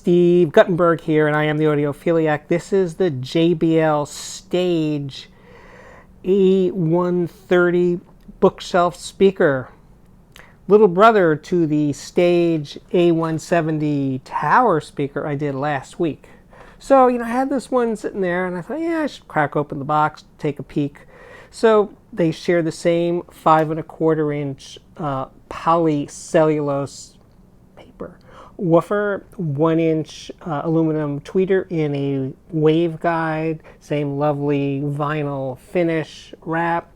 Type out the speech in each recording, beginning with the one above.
Steve Guttenberg here, and I am the audiophiliac. This is the JBL Stage A130 bookshelf speaker. Little brother to the Stage A170 tower speaker I did last week. So, I had this one sitting there, and I thought, I should crack open the box, take a peek. So they share the same 5 1/4 inch polycellulose paper woofer, 1 inch aluminum tweeter in a waveguide, same lovely vinyl finish wrap,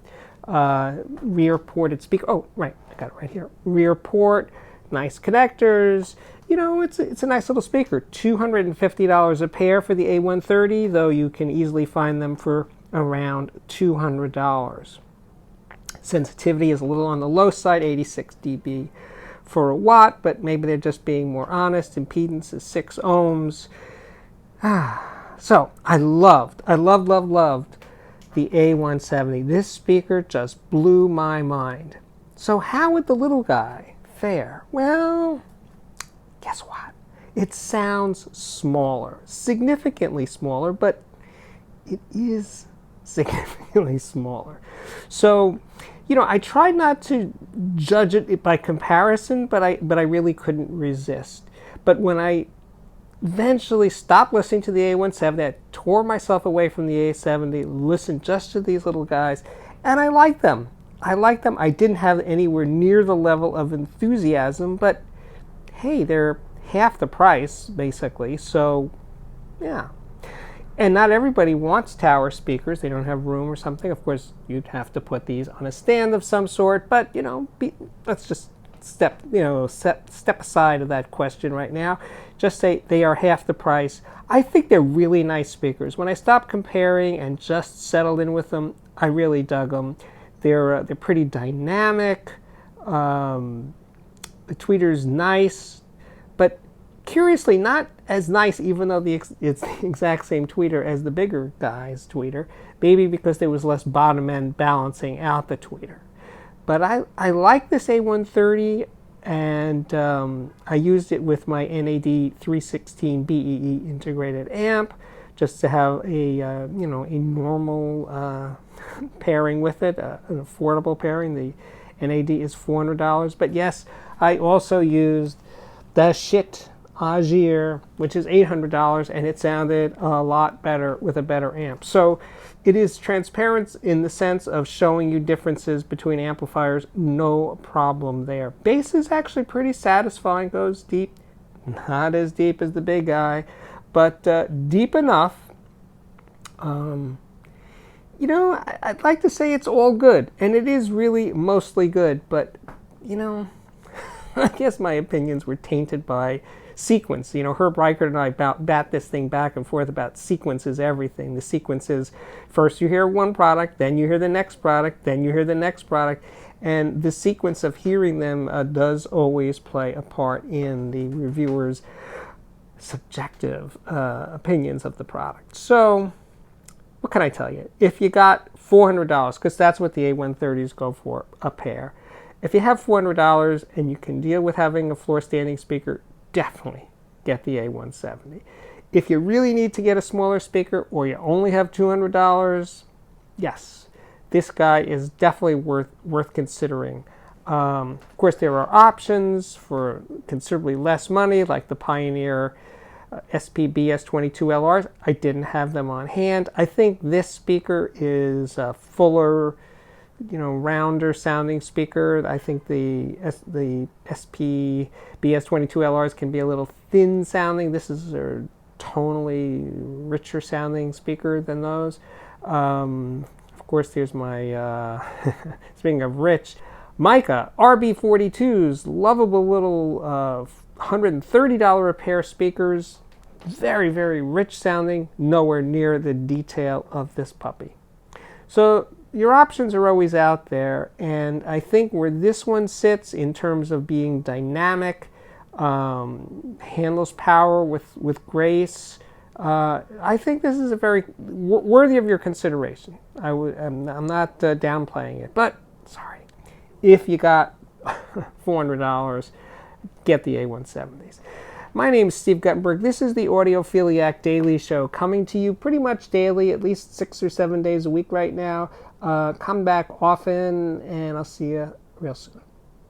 rear ported speaker. Oh, right, I got it right here. Rear port, nice connectors. It's a nice little speaker. $250 a pair for the A130, though you can easily find them for around $200. Sensitivity is a little on the low side, 86 dB for a watt, but maybe they're just being more honest. Impedance is 6 ohms. So I loved the A170. This speaker just blew my mind. So how would the little guy fare? Well, guess what? It sounds smaller, significantly smaller, but it is significantly smaller. So, I tried not to judge it by comparison, but I really couldn't resist. But when I eventually stopped listening to the A170, I tore myself away from the A70, listened just to these little guys, and I liked them. I didn't have anywhere near the level of enthusiasm, but hey, they're half the price, basically, so yeah. And not everybody wants tower speakers. They don't have room or something. Of course, you'd have to put these on a stand of some sort, but, let's just step aside of that question right now. Just say they are half the price. I think they're really nice speakers. When I stopped comparing and just settled in with them, I really dug them. They're pretty dynamic. The tweeter's nice, but curiously not as nice, even though it's the exact same tweeter as the bigger guy's tweeter, maybe because there was less bottom end balancing out the tweeter. But I like this A130, and I used it with my NAD 316 BEE integrated amp just to have a normal pairing with it, an affordable pairing. The NAD is $400, but yes, I also used the Agir, which is $800, and it sounded a lot better with a better amp. So it is transparent in the sense of showing you differences between amplifiers, no problem there. Bass is actually pretty satisfying, goes deep, not as deep as the big guy, but deep enough. I'd like to say it's all good, and it is really mostly good, but, I guess my opinions were tainted by sequence. Herb Reichert and I bat this thing back and forth about sequences, everything. The sequence is first you hear one product, then you hear the next product, then you hear the next product, and the sequence of hearing them does always play a part in the reviewer's subjective opinions of the product. So, what can I tell you? If you got $400, because that's what the A130s go for, a pair. If you have $400 and you can deal with having a floor standing speaker, definitely get the A170. If you really need to get a smaller speaker or you only have $200, yes, this guy is definitely worth considering. Of course, there are options for considerably less money, like the Pioneer SPBS22LRs. I didn't have them on hand. I think this speaker is a fuller, rounder sounding speaker. I think the SPBS22LRs can be a little thin sounding. This is a tonally richer sounding speaker than those. Of course, there's my, speaking of rich, Mica RB42s, lovable little $130 a pair speakers. Very, very rich sounding, nowhere near the detail of this puppy. So your options are always out there, and I think where this one sits in terms of being dynamic, handles power with grace, I think this is a very worthy of your consideration. I'm not downplaying it, but sorry, if you got $400, get the A170s. My name is Steve Guttenberg. This is the Audiophiliac Daily Show, coming to you pretty much daily, at least 6 or 7 days a week right now. Come back often, and I'll see you real soon.